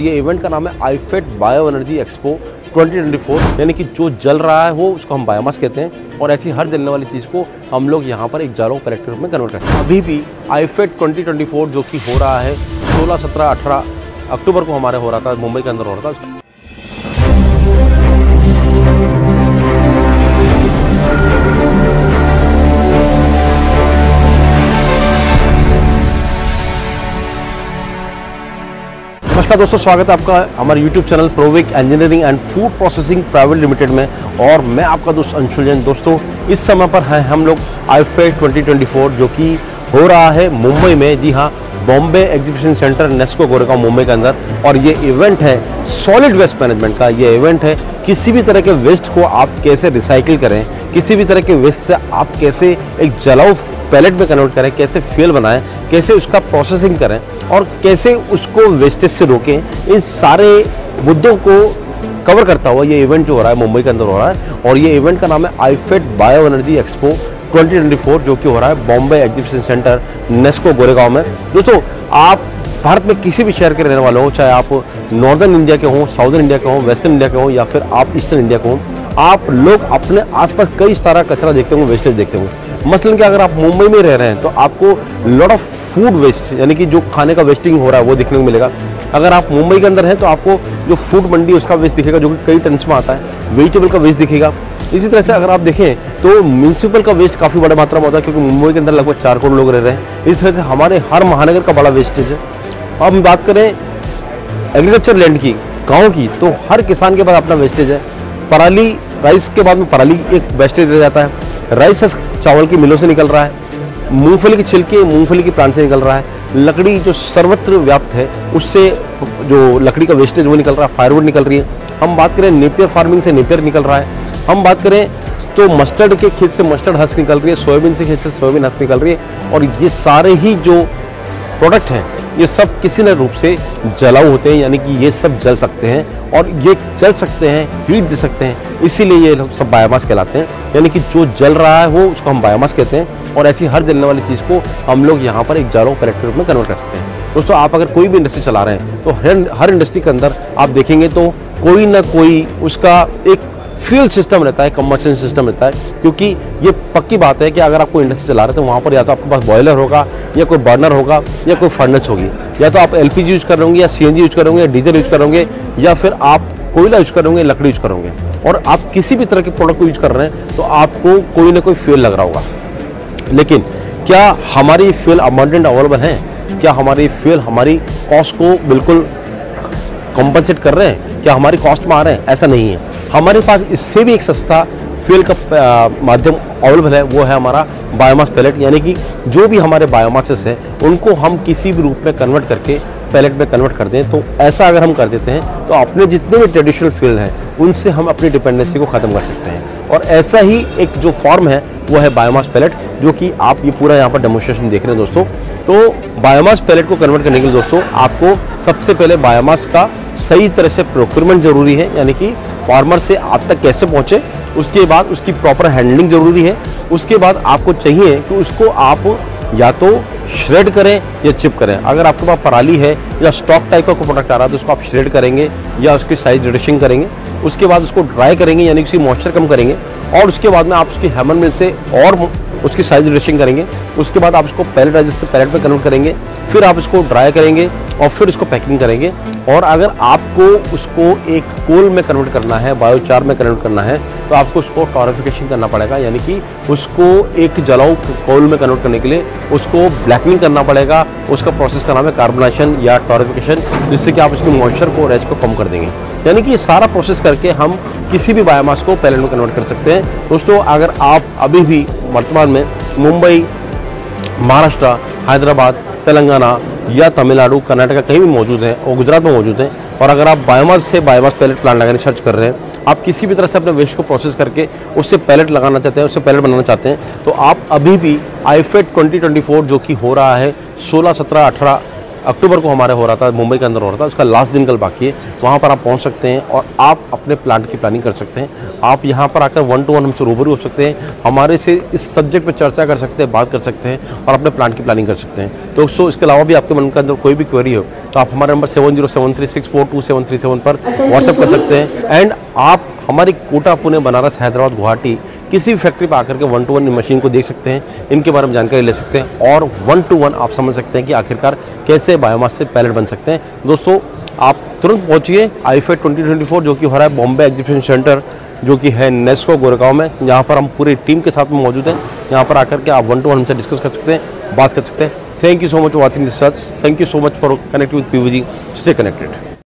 ये इवेंट का नाम है आईफेट बायो एनर्जी एक्सपो 2024, यानी कि जो जल रहा है वो उसको हम बायोमास कहते हैं और ऐसी हर जलने वाली चीज़ को हम लोग यहाँ पर एक जालों पैलेट के रूप में कन्वर्ट करते हैं। अभी भी आईफेट 2024 जो कि हो रहा है 16, 17, 18 अक्टूबर को हमारे हो रहा था, मुंबई के अंदर हो रहा था। नमस्कार दोस्तों, स्वागत है आपका हमारे YouTube channel Provik engineering and food processing private limited में और मैं आपका दोस्त अंशुल जैन। दोस्तों इस समय पर हैं हम लोग आईफेट 2024 जो कि हो रहा है मुंबई में। जी हाँ, बॉम्बे एग्जीबिशन सेंटर नेस्को गोरेगांव मुंबई के अंदर। और ये इवेंट है सॉलिड वेस्ट मैनेजमेंट का। ये इवेंट है किसी भी तरह के वेस्ट को आप कैसे रिसाइकिल करें, किसी भी तरह के वेस्ट से आप कैसे एक जलाऊ पैलेट में कन्वर्ट करें, कैसे फ्यूल बनाएं, कैसे उसका प्रोसेसिंग करें और कैसे उसको वेस्टेज से रोकें। इन सारे मुद्दों को कवर करता हुआ ये इवेंट जो हो रहा है मुंबई के अंदर हो रहा है। और ये इवेंट का नाम है आईफेट बायो एनर्जी एक्सपो 2024 जो कि हो रहा है बॉम्बे एग्जीबिशन सेंटर नेस्को गोरेगांव में। दोस्तों आप भारत में किसी भी शहर के रहने वाले हो, चाहे आप नॉर्दर्न इंडिया के हों, साउदर्न इंडिया के हों, वेस्टर्न इंडिया के हों या फिर आप ईस्टर्न इंडिया के हों, आप लोग अपने आसपास कई सारा कचरा देखते होंगे, वेस्टेज देखते होंगे। मसलन कि अगर आप मुंबई में रह रहे हैं तो आपको लॉट ऑफ फूड वेस्ट यानी कि जो खाने का वेस्टिंग हो रहा है वो देखने को मिलेगा। अगर आप मुंबई के अंदर हैं तो आपको जो फूड मंडी उसका वेस्ट दिखेगा जो कि कई टन्स में आता है। वेजिटेबल का वेस्ट दिखेगा। इसी तरह से अगर आप देखें तो म्यूनसिपल का वेस्ट काफ़ी बड़ा मात्रा में होता है क्योंकि मुंबई के अंदर लगभग 4 करोड़ लोग रह रहे हैं। इस तरह से हमारे हर महानगर का बड़ा वेस्टेज है। अब हम बात करें एग्रीकल्चर लैंड की, गाँव की, तो हर किसान के पास अपना वेस्टेज है। पराली, राइस के बाद में पराली एक वेस्टेज रह जाता है। राइस चावल की मिलों से निकल रहा है। मूंगफली के छिलके मूंगफली की प्लांट से निकल रहा है। लकड़ी जो सर्वत्र व्याप्त है उससे जो लकड़ी का वेस्टेज वो निकल रहा है, फायरवुड निकल रही है। हम बात करें नेपियर फार्मिंग से नेपियर निकल रहा है। हम बात करें तो मस्टर्ड के खेत से मस्टर्ड हस्क निकल रही है, सोयाबीन से खेत से सोयाबीन हस्क निकल रही है। और ये सारे ही जो प्रोडक्ट हैं ये सब किसी न रूप से जलाऊ होते हैं, यानी कि ये सब जल सकते हैं और ये जल सकते हैं, हीट दे सकते हैं। इसीलिए ये लोग सब बायोमास कहलाते हैं, यानी कि जो जल रहा है वो उसको हम बायोमास कहते हैं और ऐसी हर जलने वाली चीज़ को हम लोग यहाँ पर एक जालों पैलेट के रूप में कन्वर्ट कर सकते हैं। दोस्तों आप अगर कोई भी इंडस्ट्री चला रहे हैं तो हर इंडस्ट्री के अंदर आप देखेंगे तो कोई ना कोई उसका एक फ्यूल सिस्टम रहता है, कंबशन सिस्टम रहता है। क्योंकि ये पक्की बात है कि अगर आप कोई इंडस्ट्री चला रहे हैं तो वहाँ पर या तो आपके पास बॉयलर होगा या कोई बर्नर होगा या कोई फर्नेस होगी, या तो आप एलपीजी यूज कर रहे होंगे या सीएनजी यूज कर रहे होंगे या डीजल यूज कर रहे होंगे या फिर आप कोयला यूज कर रहे होंगे, लकड़ी यूज कर रहे होंगे। और आप किसी भी तरह के प्रोडक्ट को यूज कर रहे हैं तो आपको कोई ना कोई फ्यूल लग रहा होगा। लेकिन क्या हमारी फ्यूल अबंडेंट अवेलेबल है? क्या हमारी फ्यूल हमारी कॉस्ट को बिल्कुल कॉम्पनसेट कर रहे हैं? क्या हमारी कॉस्ट में आ रहे हैं? ऐसा नहीं है। हमारे पास इससे भी एक सस्ता फ्यूल का माध्यम अवेलेबल है, वो है हमारा बायोमास पैलेट। यानी कि जो भी हमारे बायोमासेस हैं उनको हम किसी भी रूप में कन्वर्ट करके पैलेट में कन्वर्ट कर दें। तो ऐसा अगर हम कर देते हैं तो अपने जितने भी ट्रेडिशनल फ्यूल हैं उनसे हम अपनी डिपेंडेंसी को ख़त्म कर सकते हैं। और ऐसा ही एक जो फॉर्म है वो है बायोमास पैलेट, जो कि आप ये पूरा यहाँ पर डेमोन्स्ट्रेशन देख रहे हैं दोस्तों। तो बायोमास पैलेट को कन्वर्ट करने के लिए दोस्तों आपको सबसे पहले बायोमास का सही तरह से प्रोक्योरमेंट जरूरी है, यानी कि फार्मर से आप तक कैसे पहुँचे। उसके बाद उसकी प्रॉपर हैंडलिंग जरूरी है। उसके बाद आपको चाहिए कि उसको आप या तो श्रेड करें या चिप करें। अगर आपके पास पराली है या स्टॉक टाइप का कोई प्रोडक्ट आ रहा है तो उसको आप श्रेड करेंगे या उसकी साइज रिडक्शन करेंगे। उसके बाद उसको ड्राई करेंगे यानी उसकी मॉइस्चर कम करेंगे और उसके बाद में आप उसकी हैमर मिल से और उसकी साइज रिडक्शन करेंगे। उसके बाद आप उसको पैलेटाइज से पैलेट में कन्वर्ट करेंगे, फिर आप इसको ड्राई करेंगे और फिर उसको पैकिंग करेंगे। और अगर आपको उसको एक कोल में कन्वर्ट करना है, बायोचार में कन्वर्ट करना है, तो आपको उसको टॉरिफिकेशन करना पड़ेगा, यानी कि उसको एक जलाऊ कोल में कन्वर्ट करने के लिए उसको ब्लैकनिंग करना पड़ेगा। उसका प्रोसेस का नाम है कार्बोनेशन या टॉरिफिकेशन, जिससे कि आप उसकी मॉइस्चर को और एज को कम कर देंगे। यानी कि ये सारा प्रोसेस करके हम किसी भी बायोमास को पैलेट में कन्वर्ट कर सकते हैं। दोस्तों अगर आप अभी भी वर्तमान में मुंबई, महाराष्ट्र, हैदराबाद, तेलंगाना या तमिलनाडु, कर्नाटका कहीं भी मौजूद हैं और गुजरात में मौजूद हैं, और अगर आप बायोमास से बायोमास पैलेट प्लांट लगाने सर्च कर रहे हैं, आप किसी भी तरह से अपने वेस्ट को प्रोसेस करके उससे पैलेट लगाना चाहते हैं, उससे पैलेट बनाना चाहते हैं, तो आप अभी भी आईफेट 2024 जो कि हो रहा है 16, 17, 18 अक्टूबर को हमारे हो रहा था, मुंबई के अंदर हो रहा था, उसका लास्ट दिन कल बाकी है। वहाँ पर आप पहुँच सकते हैं और आप अपने प्लांट की प्लानिंग कर सकते हैं। आप यहाँ पर आकर 1 to 1 हमसे रूबरू हो सकते हैं, हमारे से इस सब्जेक्ट पर चर्चा कर सकते हैं, बात कर सकते हैं और अपने प्लांट की प्लानिंग कर सकते हैं। तो दोस्तों इसके अलावा भी आपके मन के अंदर कोई भी क्वेरी हो तो आप हमारे नंबर 7073642737 पर व्हाट्सएप कर सकते हैं। एंड आप हमारी कोटा, पुणे, बनारस, हैदराबाद, गुवाहाटी किसी भी फैक्ट्री पर आकर के 1 to 1 मशीन को देख सकते हैं, इनके बारे में जानकारी ले सकते हैं और 1 to 1 आप समझ सकते हैं कि आखिरकार कैसे बायोमास से पैलेट बन सकते हैं। दोस्तों आप तुरंत पहुंचिए IFA 2024 जो कि हो रहा है बॉम्बे एग्जीबिशन सेंटर, जो कि है नेस्को गोरेगांव में, जहाँ पर हम पूरी टीम के साथ में मौजूद हैं। यहाँ पर आकर के आप 1 to 1 हमसे डिस्कस कर सकते हैं, बात कर सकते हैं। Thank you so much for watching this search. Thank you so much for connecting with PVG। Stay connected.